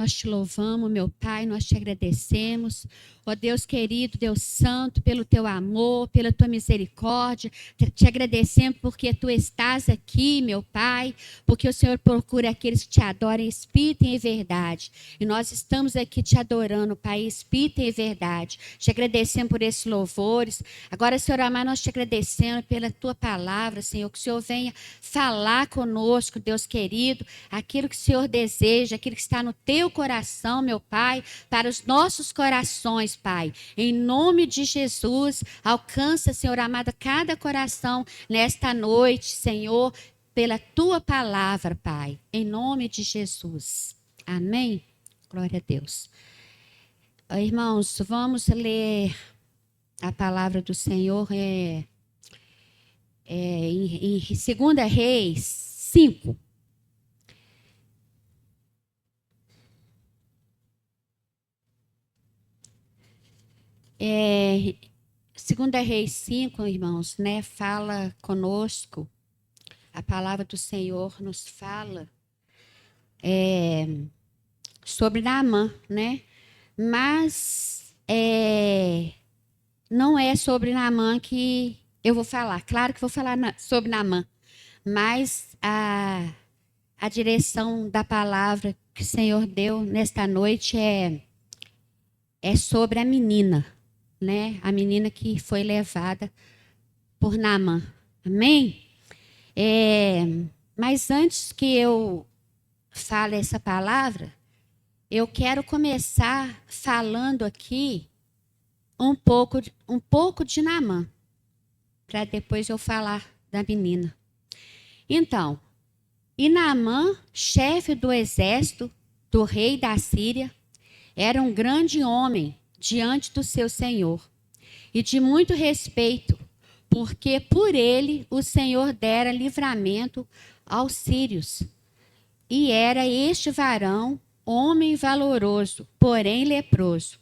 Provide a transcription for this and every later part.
Nós te louvamos, meu Pai, nós te agradecemos. Ó Deus querido, Deus santo, pelo teu amor, pela tua misericórdia. Te agradecemos porque tu estás aqui, meu Pai, porque o Senhor procura aqueles que te adoram em espírito e em verdade. E nós estamos aqui te adorando, Pai, em espírito e em verdade. Te agradecemos por esses louvores. Agora, Senhor amado, nós te agradecemos pela tua palavra, Senhor, que o Senhor venha falar conosco, Deus querido, aquilo que o Senhor deseja, aquilo que está no teu coração, meu Pai, para os nossos corações, Pai. Em nome de Jesus, alcança, Senhor amado, cada coração nesta noite, Senhor, pela tua palavra, Pai. Em nome de Jesus. Amém? Glória a Deus. Irmãos, vamos ler a palavra do Senhor em 2 Reis 5. Segunda Reis 5, irmãos, né, fala conosco, a palavra do Senhor nos fala sobre Naamã, né? Mas não é sobre Naamã que eu vou falar. Claro que vou falar sobre Naamã, mas a direção da palavra que o Senhor deu nesta noite é sobre a menina, né? A menina que foi levada por Naamã. Amém? Mas antes que eu fale essa palavra, eu quero começar falando aqui um pouco de Naamã, para depois eu falar da menina. Então, e Naamã, chefe do exército do rei da Síria, era um grande homem diante do seu senhor e de muito respeito, porque por ele o Senhor dera livramento aos sírios. E era este varão homem valoroso, porém leproso.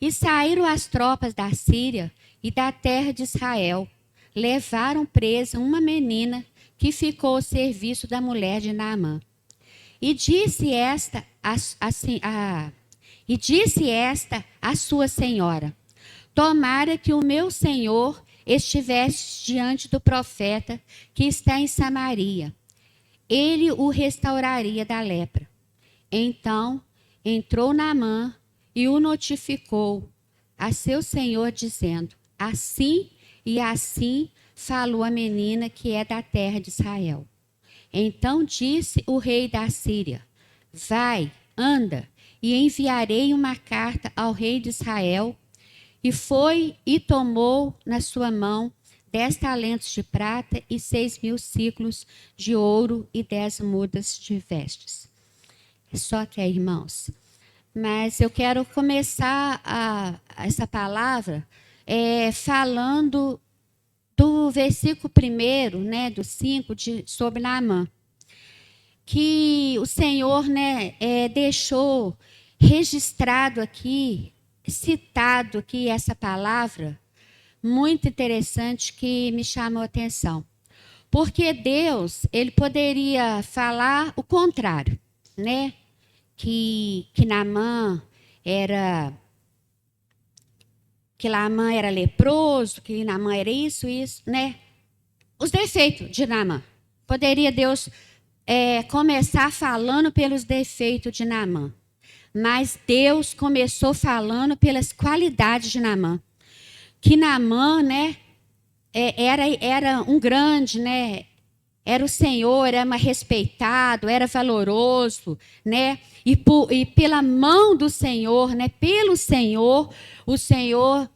E saíram as tropas da Síria e da terra de Israel. Levaram presa uma menina que ficou ao serviço da mulher de Naamã. E disse esta à sua senhora: tomara que o meu senhor estivesse diante do profeta que está em Samaria. Ele o restauraria da lepra. Então entrou Naamã e o notificou a seu senhor, dizendo: assim e assim falou a menina que é da terra de Israel. Então disse o rei da Síria: vai, anda, e enviarei uma carta ao rei de Israel. E foi e tomou na sua mão 10 talentos de prata e 6.000 ciclos de ouro e 10 mudas de vestes. É só até aí, irmãos. Mas eu quero começar essa palavra falando do versículo 1, né, do 5, sobre Naamã. Que o Senhor, né, deixou registrado aqui, citado aqui essa palavra, muito interessante, que me chamou a atenção. Porque Deus, ele poderia falar o contrário, né? Que Naamã era leproso, que Naamã era isso, né? Os defeitos de Naamã. Poderia Deus começar falando pelos defeitos de Naamã. Mas Deus começou falando pelas qualidades de Naamã. Que Naamã, né, era um grande, né? Era o Senhor, era respeitado, era valoroso, né? E pela mão do Senhor, né? Pelo Senhor, o Senhor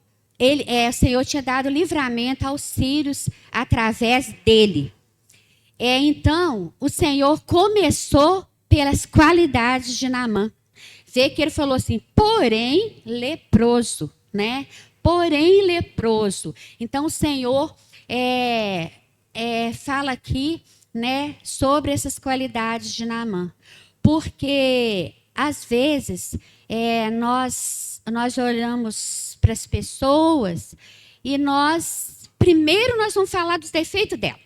tinha dado livramento aos sírios através dele. Então, o Senhor começou pelas qualidades de Naamã. Vê que ele falou assim, porém leproso, né? Porém leproso. Então, o Senhor fala aqui, né, sobre essas qualidades de Naamã. Porque, às vezes, nós olhamos para as pessoas e primeiro nós vamos falar dos defeitos dela.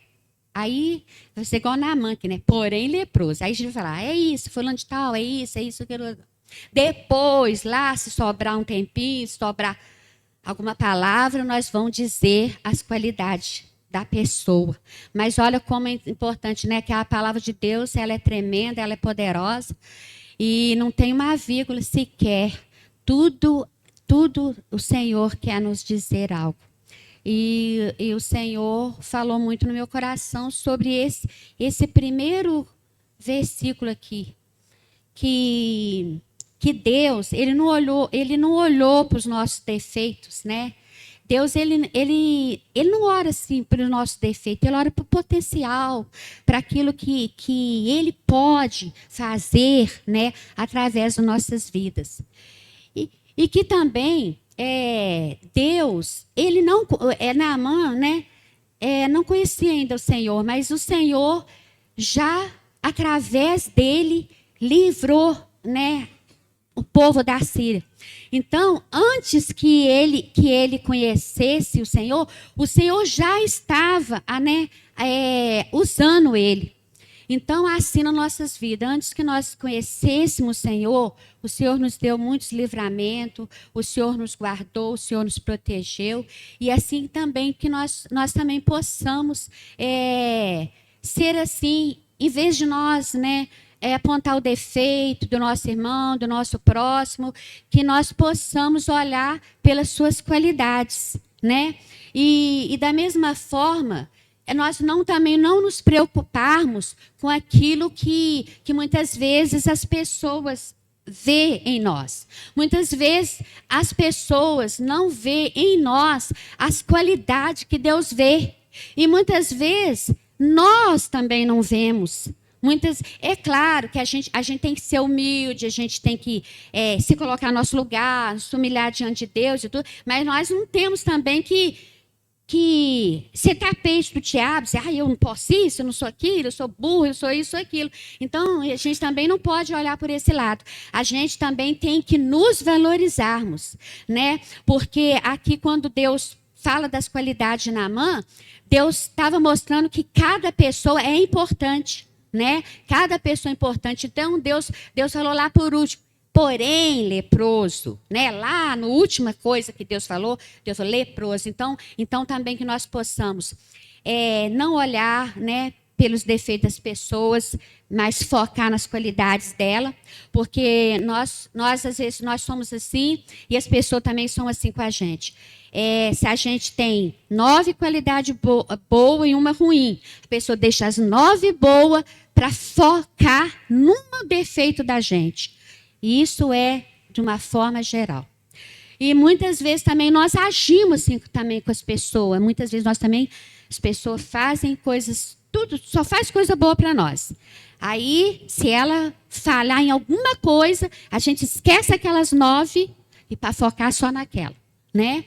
Aí, vai ser igual Naamã, né? Porém leproso. Aí a gente vai falar, é isso, fulano de tal, é isso, aquilo. Depois, lá, se sobrar um tempinho, se sobrar alguma palavra, nós vamos dizer as qualidades da pessoa. Mas olha como é importante, né? Que a palavra de Deus, ela é tremenda, ela é poderosa e não tem uma vírgula sequer. Tudo o Senhor quer nos dizer algo. E o Senhor falou muito no meu coração sobre esse primeiro versículo aqui, que Deus, ele não olhou para os nossos defeitos, né? Deus, ele não ora assim para o nosso defeito, ele ora para o potencial, para aquilo que ele pode fazer, né, através das nossas vidas. E que também Deus, ele não, Naamã, né, não conhecia ainda o Senhor, mas o Senhor já, através dele, livrou, né, o povo da Síria. Então, antes que ele conhecesse o Senhor já estava usando ele. Então, assim nas nossas vidas, antes que nós conhecêssemos o Senhor nos deu muitos livramentos, o Senhor nos guardou, o Senhor nos protegeu, e assim também que nós também possamos ser assim, em vez de nós, né, apontar o defeito do nosso irmão, do nosso próximo, que nós possamos olhar pelas suas qualidades, né? E da mesma forma, nós também não nos preocuparmos com aquilo que muitas vezes as pessoas vê em nós. Muitas vezes as pessoas não vê em nós as qualidades que Deus vê. E muitas vezes nós também não vemos. É claro que a gente tem que ser humilde, a gente tem que se colocar no nosso lugar, se humilhar diante de Deus e tudo, mas nós não temos também que ser tapete do diabo, dizer, eu não posso isso, eu não sou aquilo, eu sou burro, eu sou isso, aquilo. Então, a gente também não pode olhar por esse lado. A gente também tem que nos valorizarmos, né? Porque aqui, quando Deus fala das qualidades de Naamã, Deus estava mostrando que cada pessoa é importante, né? Cada pessoa é importante. Então, Deus falou lá por último, porém leproso, né? Lá na última coisa que Deus falou leproso. Então também que nós possamos não olhar, né, pelos defeitos das pessoas, mas focar nas qualidades dela, porque nós às vezes nós somos assim e as pessoas também são assim com a gente. Se a gente tem 9 qualidades boas e uma ruim, a pessoa deixa as 9 boas para focar num defeito da gente. E isso é de uma forma geral. E muitas vezes também nós agimos assim também com as pessoas. Muitas vezes as pessoas fazem coisas, só faz coisa boa para nós. Aí, se ela falhar em alguma coisa, a gente esquece aquelas 9 e para focar só naquela, né?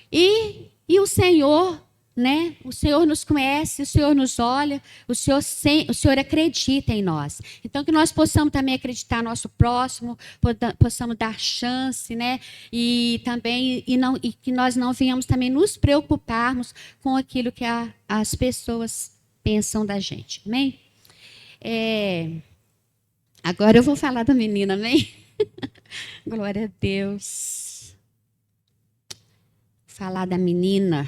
E o Senhor, né? O Senhor nos conhece, o Senhor nos olha, o Senhor acredita em nós. Então, que nós possamos também acreditar no nosso próximo, possamos dar chance, né? E também e que nós não venhamos também nos preocuparmos com aquilo que as pessoas pensam da gente. Amém? Agora eu vou falar da menina, amém? Glória a Deus. Falar da menina.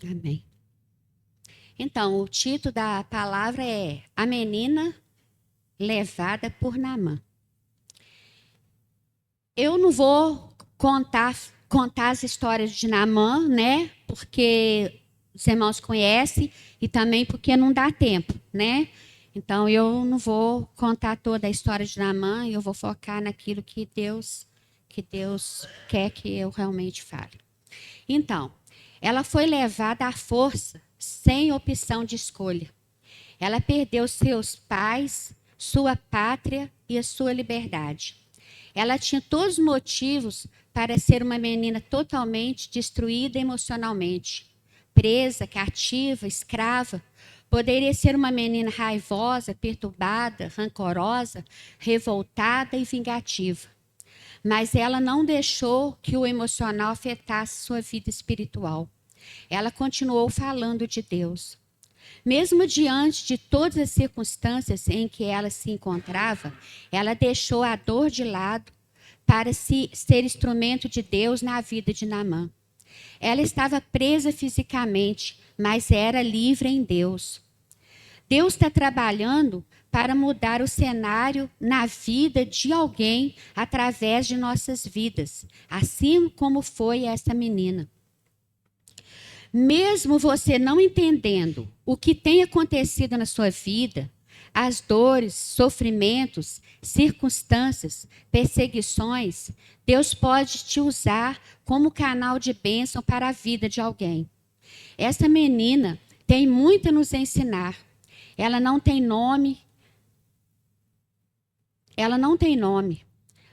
Amém. Então, o título da palavra é A Menina Levada por Naamã. Eu não vou contar as histórias de Naamã, né? Porque os irmãos conhecem e também porque não dá tempo, né? Então, eu não vou contar toda a história de Naamã, eu vou focar naquilo que Deus quer que eu realmente fale. Então, ela foi levada à força, sem opção de escolha. Ela perdeu seus pais, sua pátria e a sua liberdade. Ela tinha todos os motivos para ser uma menina totalmente destruída emocionalmente. Presa, cativa, escrava. Poderia ser uma menina raivosa, perturbada, rancorosa, revoltada e vingativa. Mas ela não deixou que o emocional afetasse sua vida espiritual. Ela continuou falando de Deus. Mesmo diante de todas as circunstâncias em que ela se encontrava, ela deixou a dor de lado para ser instrumento de Deus na vida de Naamã. Ela estava presa fisicamente, mas era livre em Deus. Deus está trabalhando para mudar o cenário na vida de alguém através de nossas vidas, assim como foi essa menina. Mesmo você não entendendo o que tem acontecido na sua vida, as dores, sofrimentos, circunstâncias, perseguições, Deus pode te usar como canal de bênção para a vida de alguém. Essa menina tem muito a nos ensinar. Ela não tem nome,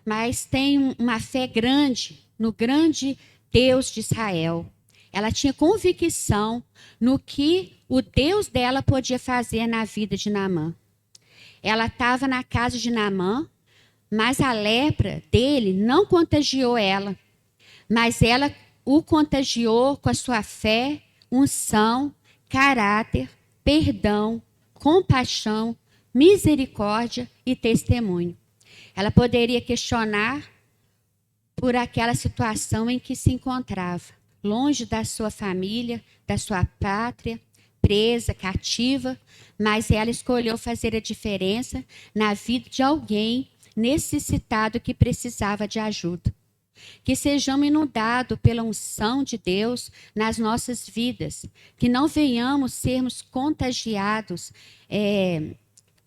mas tem uma fé grande no grande Deus de Israel. Ela tinha convicção no que o Deus dela podia fazer na vida de Naamã. Ela estava na casa de Naamã, mas a lepra dele não contagiou ela, mas ela o contagiou com a sua fé, unção, caráter, perdão, compaixão, misericórdia e testemunho. Ela poderia questionar por aquela situação em que se encontrava, longe da sua família, da sua pátria, presa, cativa, mas ela escolheu fazer a diferença na vida de alguém necessitado que precisava de ajuda. Que sejamos inundados pela unção de Deus nas nossas vidas, que não venhamos sermos contagiados,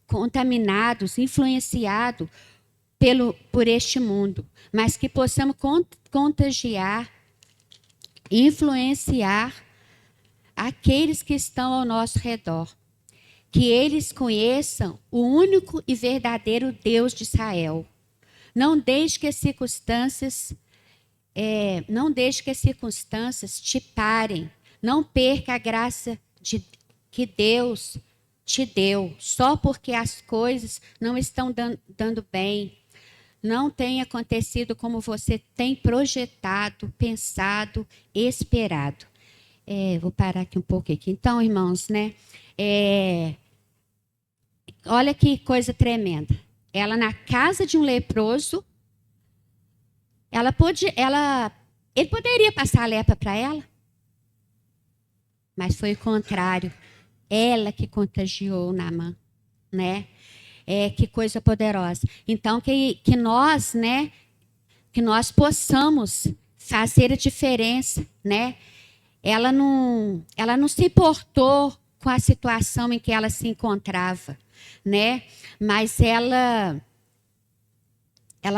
contaminados, influenciados por este mundo, mas que possamos contagiar, influenciar aqueles que estão ao nosso redor. Que eles conheçam o único e verdadeiro Deus de Israel. Não deixe que as circunstâncias te parem. Não perca a graça que Deus te deu, só porque as coisas não estão dando bem. Não tem acontecido como você tem projetado, pensado, esperado. Vou parar aqui um pouco aqui. Então, irmãos, né? Olha que coisa tremenda. Ela na casa de um leproso, ele poderia passar a lepra para ela, mas foi o contrário. Ela que contagiou Naamã, né? Que coisa poderosa. Então que nós, né? Que nós possamos fazer a diferença, né? Ela não se importou com a situação em que ela se encontrava, né? Mas ela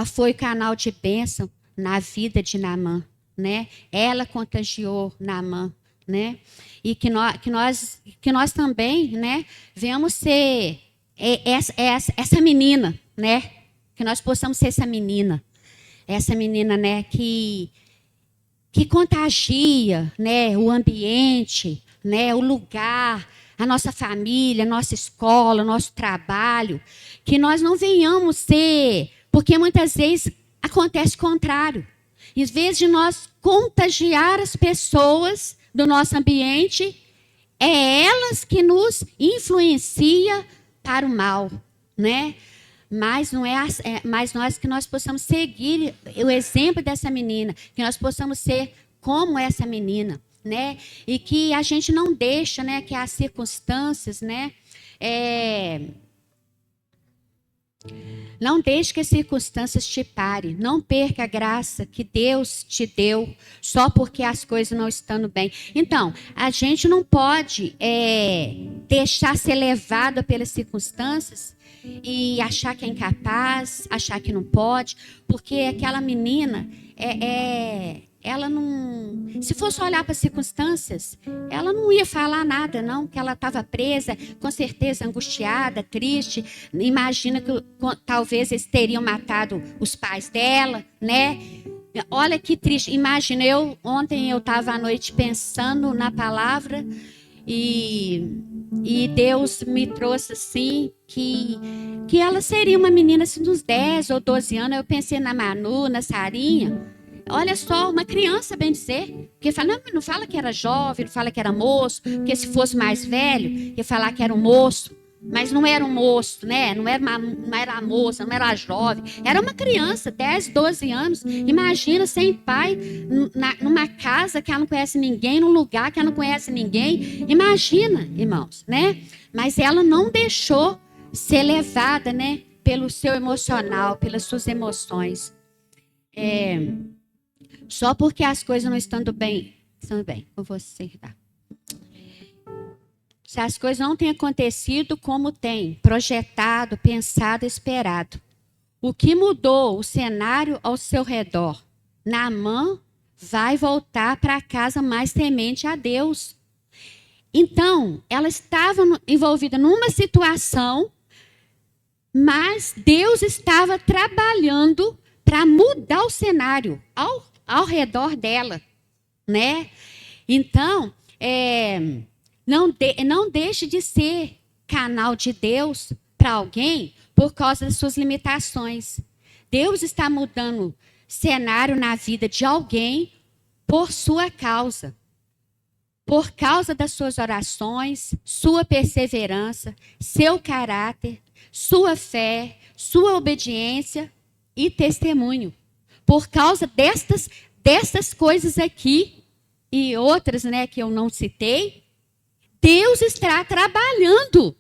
foi canal de bênção na vida de Naamã, né? Ela contagiou Naamã, né? E que nós também, né? Venhamos ser essa menina, né? Que nós possamos ser essa menina, né? Que contagia, né? O ambiente, né? O lugar, a nossa família, a nossa escola, o nosso trabalho, que nós não venhamos ser, porque muitas vezes acontece o contrário. Em vez de nós contagiar as pessoas do nosso ambiente, é elas que nos influenciam para o mal, né? Mas mas nós possamos seguir o exemplo dessa menina, que nós possamos ser como essa menina, né? E que a gente não deixa, né, que as circunstâncias, né, não deixe que as circunstâncias te parem. Não perca a graça que Deus te deu só porque as coisas não estão bem. Então, a gente não pode deixar ser levado pelas circunstâncias e achar que é incapaz, achar que não pode, porque aquela menina ela não, se fosse olhar para as circunstâncias, ela não ia falar nada, não, que ela estava presa, com certeza angustiada, triste. Imagina que talvez eles teriam matado os pais dela, né? Olha que triste. Imagina, ontem eu estava à noite pensando na palavra e Deus me trouxe assim que ela seria uma menina assim, dos 10 ou 12 anos. Eu pensei na Manu, na Sarinha. olha só, uma criança, bem dizer. Porque fala, não fala que era jovem, não fala que era moço, porque se fosse mais velho, ia falar que era um moço. Mas não era um moço, né? Não era a moça, não era a jovem. Era uma criança, 10, 12 anos. Imagina, sem pai, numa casa que ela não conhece ninguém, num lugar que ela não conhece ninguém. Imagina, irmãos, né? Mas ela não deixou ser levada, né? Pelo seu emocional, pelas suas emoções. Só porque as coisas não estão bem com você, tá? Se as coisas não têm acontecido como tem, projetado, pensado, esperado. O que mudou o cenário ao seu redor? Naamã vai voltar para casa mais temente a Deus. Então, ela estava envolvida numa situação, mas Deus estava trabalhando para mudar o cenário ao redor dela, né? Então, não deixe de ser canal de Deus para alguém por causa das suas limitações. Deus está mudando cenário na vida de alguém por sua causa. Por causa das suas orações, sua perseverança, seu caráter, sua fé, sua obediência e testemunho. Por causa destas coisas aqui e outras, né, que eu não citei, Deus está trabalhando.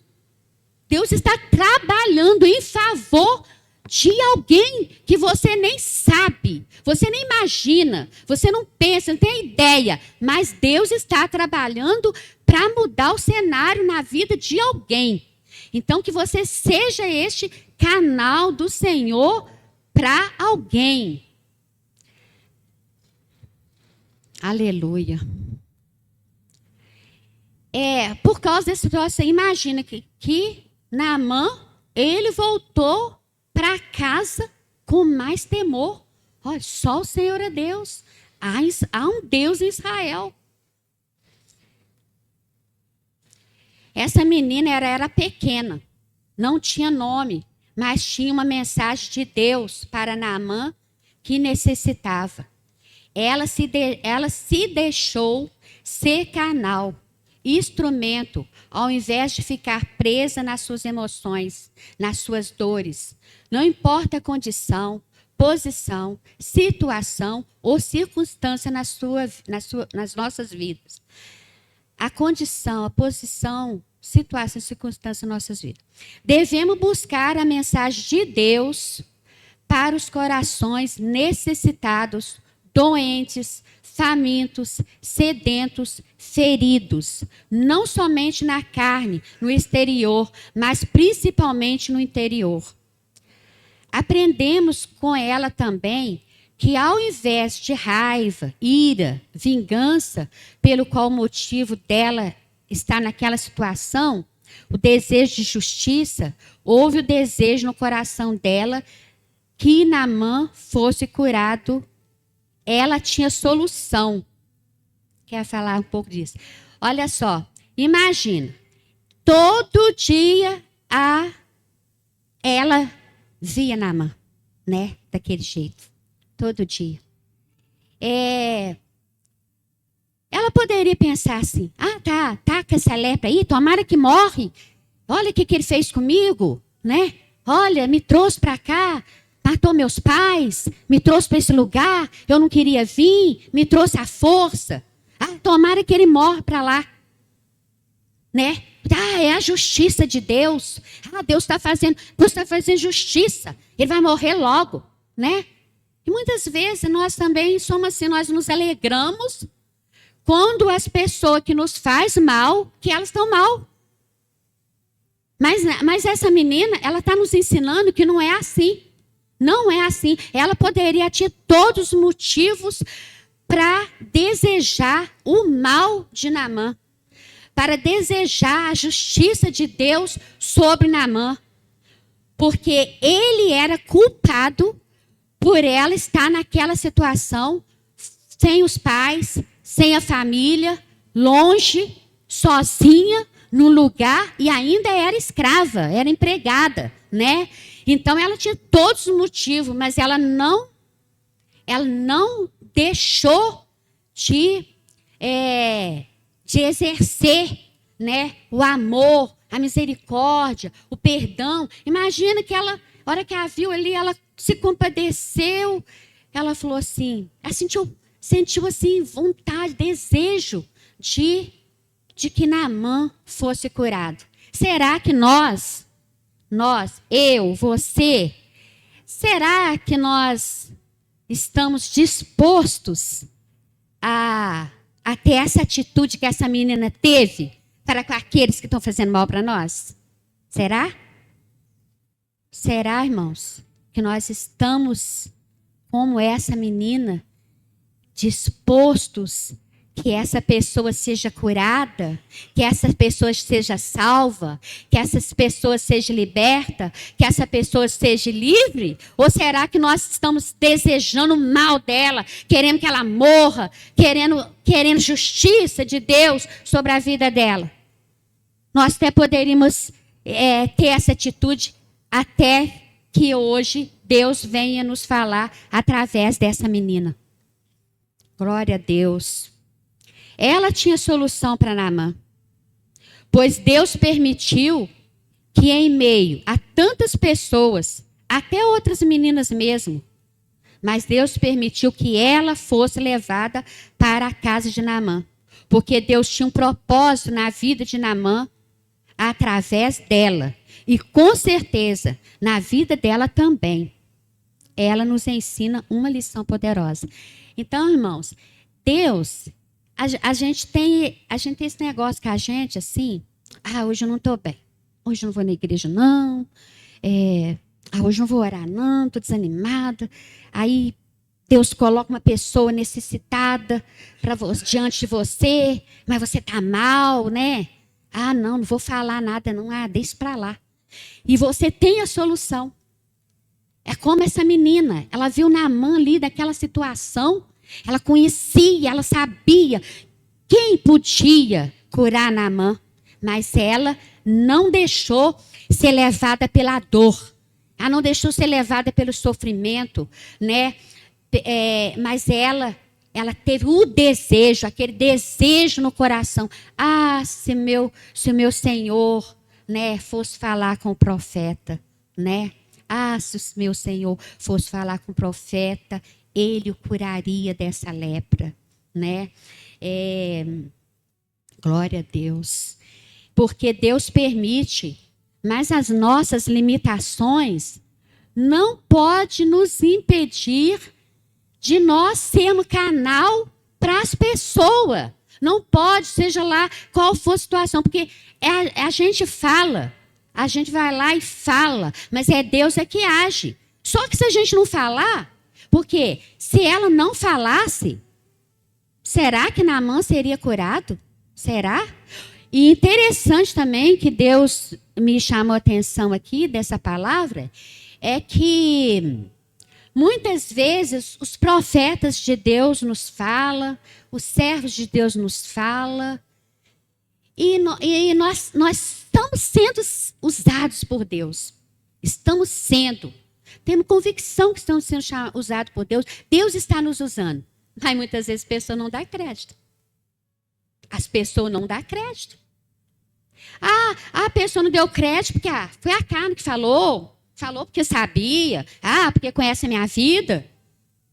Deus está trabalhando em favor de alguém que você nem sabe, você nem imagina, você não pensa, não tem ideia, mas Deus está trabalhando para mudar o cenário na vida de alguém. Então, que você seja este canal do Senhor para alguém. Aleluia. Por causa desse troço, imagina que Naamã, ele voltou para casa com mais temor. Olha, só o Senhor é Deus. Há um Deus em Israel. Essa menina era pequena, não tinha nome, mas tinha uma mensagem de Deus para Naamã que necessitava. Ela se deixou ser canal, instrumento, ao invés de ficar presa nas suas emoções, nas suas dores. Não importa a condição, posição, situação ou circunstância nas nossas vidas. A condição, a posição, situação, circunstância nas nossas vidas. Devemos buscar a mensagem de Deus para os corações necessitados, doentes, famintos, sedentos, feridos, não somente na carne, no exterior, mas principalmente no interior. Aprendemos com ela também que ao invés de raiva, ira, vingança, pelo qual o motivo dela está naquela situação, o desejo de justiça, houve o desejo no coração dela que Naamã fosse curado. Ela tinha solução. Quer falar um pouco disso? Olha só, imagina, todo dia ela via Naamã, né? Daquele jeito, todo dia. Ela poderia pensar assim, tá com essa lepra aí, tomara que morre. Olha o que ele fez comigo, né? Olha, me trouxe para cá, matou meus pais, me trouxe para esse lugar, eu não queria vir, me trouxe à força. Tomara que ele morra para lá, né? É a justiça de Deus. Deus está fazendo justiça. Ele vai morrer logo, né? E muitas vezes nós também somos assim, nós nos alegramos quando as pessoas que nos fazem mal, que elas estão mal. Mas essa menina, ela está nos ensinando que não é assim. Não é assim. Ela poderia ter todos os motivos para desejar o mal de Naamã, para desejar a justiça de Deus sobre Naamã, porque ele era culpado por ela estar naquela situação, sem os pais, sem a família, longe, sozinha, no lugar, e ainda era escrava, era empregada, né? Então ela tinha todos os motivos, mas ela não deixou de exercer, né, o amor, a misericórdia, o perdão. Imagina que ela, a hora que ela viu ali, ela se compadeceu. Ela falou assim, ela sentiu assim vontade, desejo de que Naamã fosse curado. Será que nós, eu, você, será que nós estamos dispostos a ter essa atitude que essa menina teve para com aqueles que estão fazendo mal para nós? Será? Será, irmãos, que nós estamos, como essa menina, dispostos que essa pessoa seja curada, que essa pessoa seja salva, que essas pessoas seja liberta, que essa pessoa seja livre? Ou será que nós estamos desejando o mal dela, querendo que ela morra, querendo justiça de Deus sobre a vida dela? Nós até poderíamos ter essa atitude até que hoje Deus venha nos falar através dessa menina. Glória a Deus. Ela tinha solução para Naamã, pois Deus permitiu que em meio a tantas pessoas, até outras meninas mesmo, mas Deus permitiu que ela fosse levada para a casa de Naamã, porque Deus tinha um propósito na vida de Naamã através dela, e com certeza na vida dela também. Ela nos ensina uma lição poderosa. Então, irmãos, Deus, a gente tem esse negócio que a gente, assim, hoje eu não estou bem, hoje eu não vou na igreja, não, hoje eu não vou orar, não, estou desanimada. Aí Deus coloca uma pessoa necessitada diante de você, mas você está mal, né? Não vou falar nada, não, deixa para lá. E você tem a solução. É como essa menina, ela viu Naamã ali daquela situação, ela conhecia, ela sabia quem podia curar Naamã, mas ela não deixou ser levada pela dor, ela não deixou ser levada pelo sofrimento, né? Mas ela teve o desejo, aquele desejo no coração. Se o meu Senhor, né, fosse falar com o profeta, né? Se o meu Senhor fosse falar com o profeta, ele o curaria dessa lepra, né? Glória a Deus. Porque Deus permite, mas as nossas limitações não podem nos impedir de nós sermos canal para as pessoas. Não pode, seja lá qual for a situação, porque a gente fala, a gente vai lá e fala, mas é Deus que age. Só que se a gente não falar, porque se ela não falasse, será que Naamã seria curado? Será? E interessante também que Deus me chamou a atenção aqui dessa palavra, é que muitas vezes os profetas de Deus nos falam, os servos de Deus nos falam, e nós estamos sendo usados por Deus. Estamos sendo. Temos convicção que estamos sendo usados por Deus. Deus está nos usando. Mas muitas vezes a pessoa não dá crédito. As pessoas não dão crédito. A pessoa não deu crédito porque foi a carne que falou. Falou porque sabia. Porque conhece a minha vida.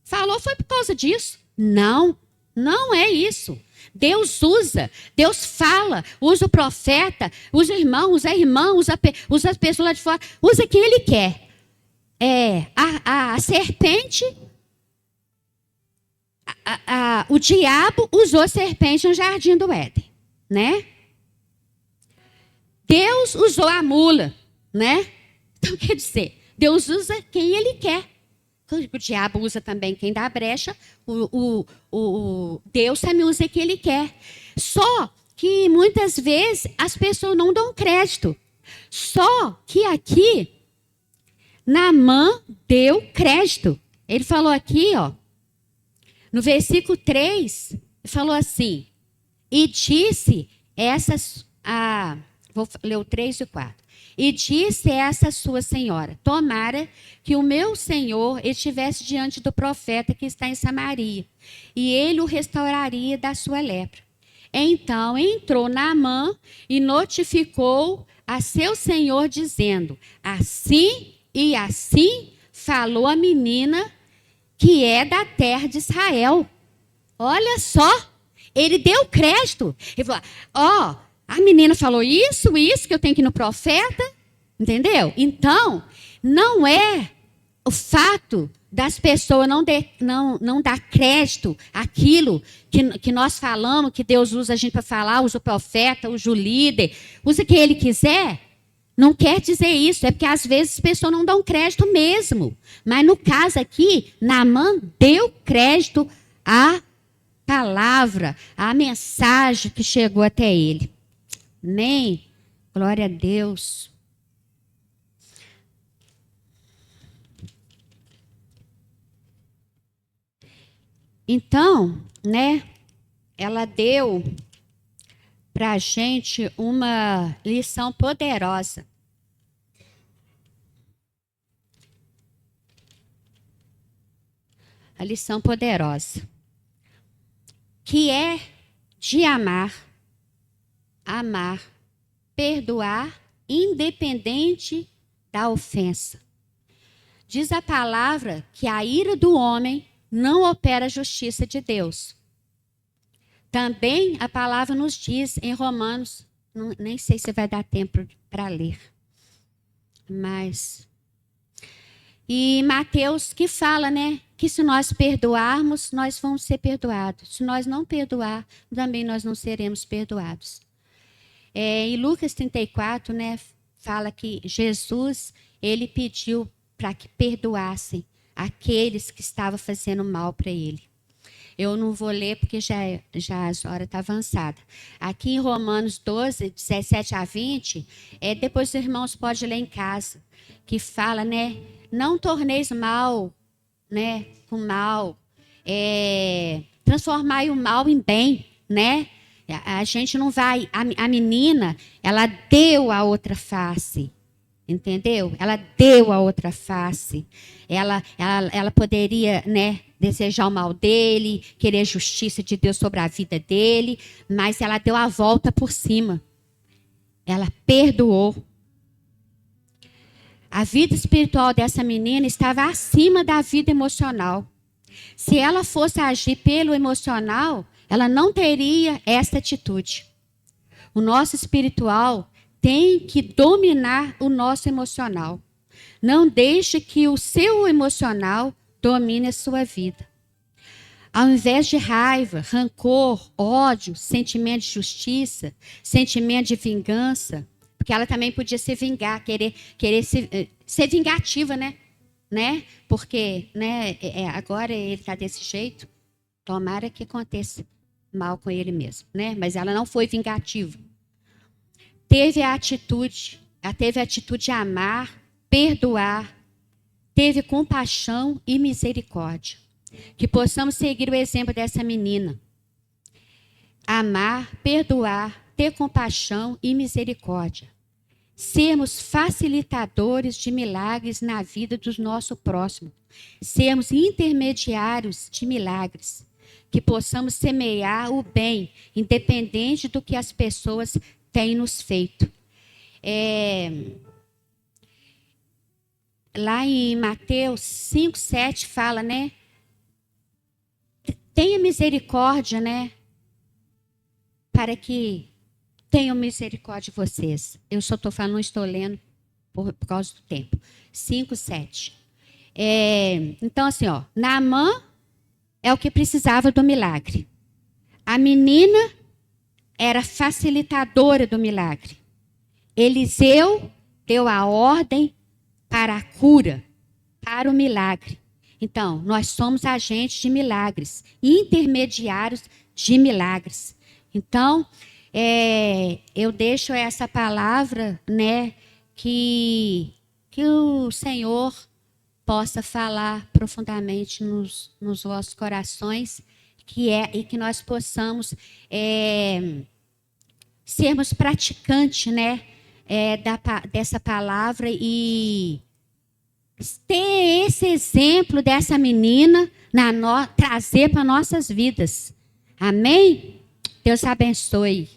Falou foi por causa disso. Não, não é isso. Deus usa, Deus fala, usa o profeta, usa o irmão, usa a irmã, usa as pessoas lá de fora, usa quem ele quer. A serpente, o diabo usou a serpente no jardim do Éden, né? Deus usou a mula, né? Então, quer dizer, Deus usa quem ele quer. O diabo usa também quem dá brecha, Deus também usa quem ele quer. Só que muitas vezes as pessoas não dão crédito. Só que aqui, Naamã deu crédito. Ele falou aqui, no versículo 3, ele falou assim, e disse vou ler o 3 e o 4. E disse essa sua senhora: tomara que o meu senhor estivesse diante do profeta que está em Samaria, e ele o restauraria da sua lepra. Então entrou Naamã e notificou a seu senhor, dizendo: assim e assim falou a menina que é da terra de Israel. Olha só, ele deu crédito. Ele falou: ó, a menina falou isso, que eu tenho que ir no profeta. Entendeu? Então, não é o fato das pessoas não dar crédito àquilo que nós falamos, que Deus usa a gente para falar, usa o profeta, usa o líder, usa o que ele quiser. Não quer dizer isso, é porque às vezes as pessoas não dão crédito mesmo. Mas no caso aqui, Naamã deu crédito à palavra, à mensagem que chegou até ele. Nem, glória a Deus. Então, né, ela deu para a gente uma lição poderosa. A lição poderosa. Que é de amar, perdoar, independente da ofensa. Diz a palavra que a ira do homem não opera a justiça de Deus. Também a palavra nos diz em Romanos, nem sei se vai dar tempo para ler, mas... E Mateus que fala, né, que se nós perdoarmos, nós vamos ser perdoados. Se nós não perdoar, também nós não seremos perdoados. Em Lucas 34, né, fala que Jesus, ele pediu para que perdoassem aqueles que estavam fazendo mal para ele. Eu não vou ler porque já a hora está avançada. Aqui em Romanos 12, 17 a 20, depois os irmãos podem ler em casa, que fala, né, não torneis mal, né, com mal, transformai o mal em bem, né? A gente não vai, a menina, ela deu a outra face. Entendeu? Ela deu a outra face. Ela poderia, né, desejar o mal dele, querer justiça de Deus sobre a vida dele, mas ela deu a volta por cima. Ela perdoou. A vida espiritual dessa menina estava acima da vida emocional. Se ela fosse agir pelo emocional, ela não teria essa atitude. O nosso espiritual tem que dominar o nosso emocional. Não deixe que o seu emocional domine a sua vida. Ao invés de raiva, rancor, ódio, sentimento de justiça, sentimento de vingança, porque ela também podia se vingar, querer ser vingativa, né? Porque, né, agora ele está desse jeito, tomara que aconteça mal com ele mesmo, né? Mas ela não foi vingativa. Teve a atitude de amar, perdoar, teve compaixão e misericórdia. Que possamos seguir o exemplo dessa menina. Amar, perdoar, ter compaixão e misericórdia. Sermos facilitadores de milagres na vida do nosso próximo. Sermos intermediários de milagres. Que possamos semear o bem, independente do que as pessoas têm nos feito. Lá em Mateus 5, 7 fala, né? Tenha misericórdia, né? Para que tenham misericórdia de vocês. Eu só estou falando, não estou lendo por causa do tempo. 5, 7. Então, assim, ó, Naamã é o que precisava do milagre. A menina era facilitadora do milagre. Eliseu deu a ordem para a cura, para o milagre. Então, nós somos agentes de milagres, intermediários de milagres. Então, eu deixo essa palavra, né, que o Senhor possa falar profundamente nos vossos corações, e que nós possamos sermos praticantes, né, dessa palavra e ter esse exemplo dessa menina trazer para nossas vidas. Amém? Deus abençoe.